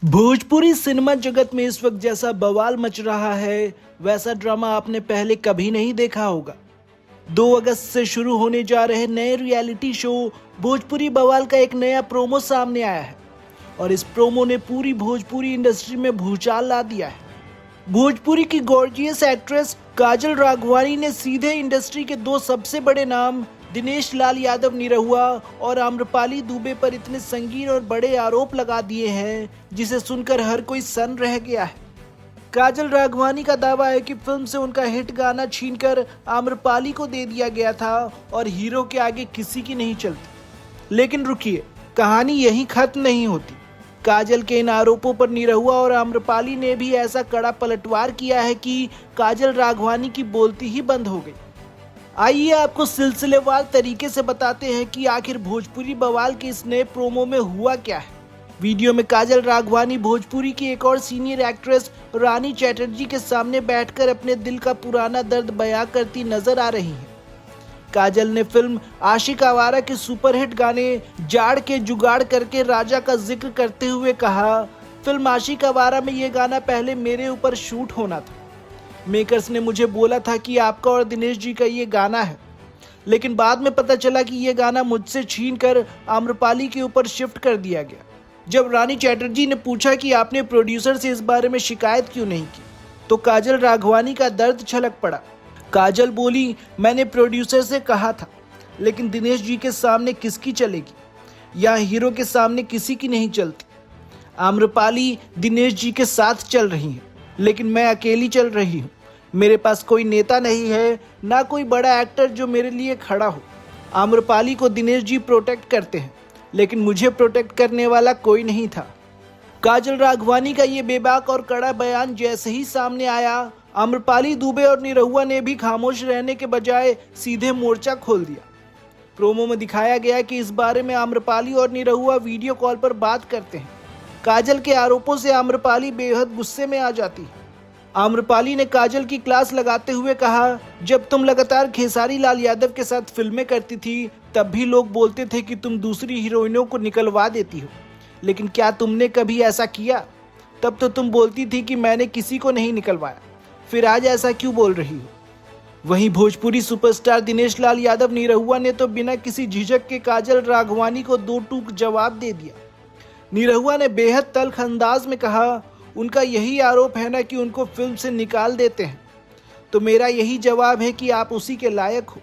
Bhojpuri cinema जगत में इस वक्त जैसा बवाल मच रहा है वैसा ड्रामा आपने पहले कभी नहीं देखा होगा। 2 अगस्त से शुरू होने जा रहे नए रियलिटी शो भोजपुरी बवाल का एक नया प्रोमो सामने आया है और इस प्रोमो ने पूरी भोजपुरी इंडस्ट्री में भूचाल ला दिया है। भोजपुरी की गॉर्जियस एक्ट्रेस काजल राघवानी ने सीधे इंडस्ट्री के 2 सबसे बड़े नाम दिनेश लाल यादव निरहुआ और आम्रपाली दुबे पर इतने संगीन और बड़े आरोप लगा दिए हैं जिसे सुनकर हर कोई सन्न रह गया है। काजल राघवानी का दावा है कि फिल्म से उनका हिट गाना छीनकर आम्रपाली को दे दिया गया था और हीरो के आगे किसी की नहीं चलती। लेकिन रुकिए, कहानी यहीं खत्म नहीं होती। काजल के इन आरोपों पर निरहुआ और आम्रपाली ने भी ऐसा कड़ा पलटवार किया है कि काजल राघवानी की बोलती ही बंद हो गई। आइए आपको सिलसिलेवार तरीके से बताते हैं कि आखिर भोजपुरी बवाल के इस नए प्रोमो में हुआ क्या है। वीडियो में काजल राघवानी भोजपुरी की एक और सीनियर एक्ट्रेस रानी चैटर्जी के सामने बैठकर अपने दिल का पुराना दर्द बयां करती नजर आ रही हैं। काजल ने फिल्म आशिक आवारा के सुपरहिट गाने जाड़ के जुगाड़ करके राजा का जिक्र करते हुए कहा, फिल्म आशिक आवारा में ये गाना पहले मेरे ऊपर शूट होना था। मेकर्स ने मुझे बोला था कि आपका और दिनेश जी का ये गाना है, लेकिन बाद में पता चला कि ये गाना मुझसे छीनकर आम्रपाली के ऊपर शिफ्ट कर दिया गया। जब रानी चैटर्जी ने पूछा कि आपने प्रोड्यूसर से इस बारे में शिकायत क्यों नहीं की, तो काजल राघवानी का दर्द छलक पड़ा। काजल बोली, मैंने प्रोड्यूसर से कहा था, लेकिन दिनेश जी के सामने किसकी चलेगी, या हीरो के सामने किसी की नहीं चलती। आम्रपाली दिनेश जी के साथ चल रही है, लेकिन मैं अकेली चल रही हूँ। मेरे पास कोई नेता नहीं है, ना कोई बड़ा एक्टर जो मेरे लिए खड़ा हो। आम्रपाली को दिनेश जी प्रोटेक्ट करते हैं, लेकिन मुझे प्रोटेक्ट करने वाला कोई नहीं था। काजल राघवानी का ये बेबाक और कड़ा बयान जैसे ही सामने आया, आम्रपाली दुबे और निरहुआ ने भी खामोश रहने के बजाय सीधे मोर्चा खोल दिया। प्रोमो में दिखाया गया कि इस बारे में आम्रपाली और निरहुआ वीडियो कॉल पर बात करते हैं। काजल के आरोपों से आम्रपाली बेहद गुस्से में आ जाती है। आम्रपाली ने काजल की क्लास लगाते हुए कहा, जब तुम लगातार खेसारी लाल यादव के साथ फिल्में करती थी तब भी लोग बोलते थे कि तुम दूसरी हीरोइनों को निकलवा देती हो, लेकिन क्या तुमने कभी ऐसा किया? तब तो तुम बोलती थी कि मैंने किसी को नहीं निकलवाया, फिर आज ऐसा क्यों बोल रही हो? वहीं भोजपुरी सुपरस्टार दिनेश लाल यादव निरहुआ ने तो बिना किसी झिझक के काजल राघवानी को 2 टूक जवाब दे दिया। निरहुआ ने बेहद तल्ख अंदाज में कहा, उनका यही आरोप है ना कि उनको फिल्म से निकाल देते हैं, तो मेरा यही जवाब है कि आप उसी के लायक हो।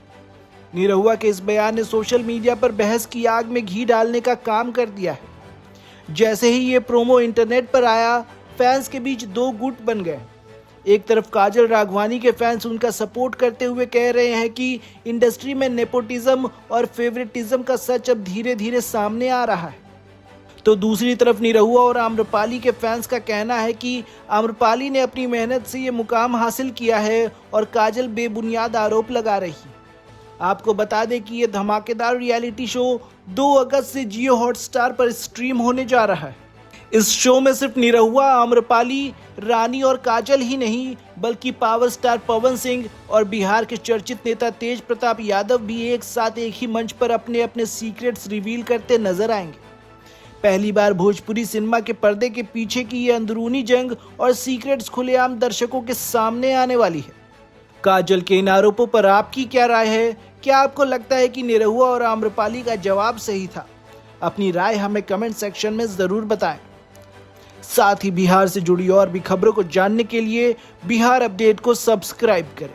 निरहुआ के इस बयान ने सोशल मीडिया पर बहस की आग में घी डालने का काम कर दिया है। जैसे ही ये प्रोमो इंटरनेट पर आया, फैंस के बीच 2 गुट बन गए। एक तरफ काजल राघवानी के फैंस उनका सपोर्ट करते हुए कह रहे हैं कि इंडस्ट्री में नेपोटिज्म और फेवरेटिज्म का सच अब धीरे धीरे सामने आ रहा है, तो दूसरी तरफ निरहुआ और आम्रपाली के फैंस का कहना है कि आम्रपाली ने अपनी मेहनत से ये मुकाम हासिल किया है और काजल बेबुनियाद आरोप लगा रही है। आपको बता दें कि ये धमाकेदार रियलिटी शो 2 अगस्त से जियो हॉटस्टार पर स्ट्रीम होने जा रहा है। इस शो में सिर्फ निरहुआ, आम्रपाली, रानी और काजल ही नहीं, बल्कि पावर स्टार पवन सिंह और बिहार के चर्चित नेता तेज प्रताप यादव भी एक साथ एक ही मंच पर अपने अपने सीक्रेट्स रिवील करते नजर आएंगे। पहली बार भोजपुरी सिनेमा के पर्दे के पीछे की ये अंदरूनी जंग और सीक्रेट्स खुलेआम दर्शकों के सामने आने वाली है। काजल के इन आरोपों पर आपकी क्या राय है? क्या आपको लगता है कि निरहुआ और आम्रपाली का जवाब सही था? अपनी राय हमें कमेंट सेक्शन में जरूर बताएं। साथ ही बिहार से जुड़ी और भी खबरों को जानने के लिए बिहार अपडेट को सब्सक्राइब करें।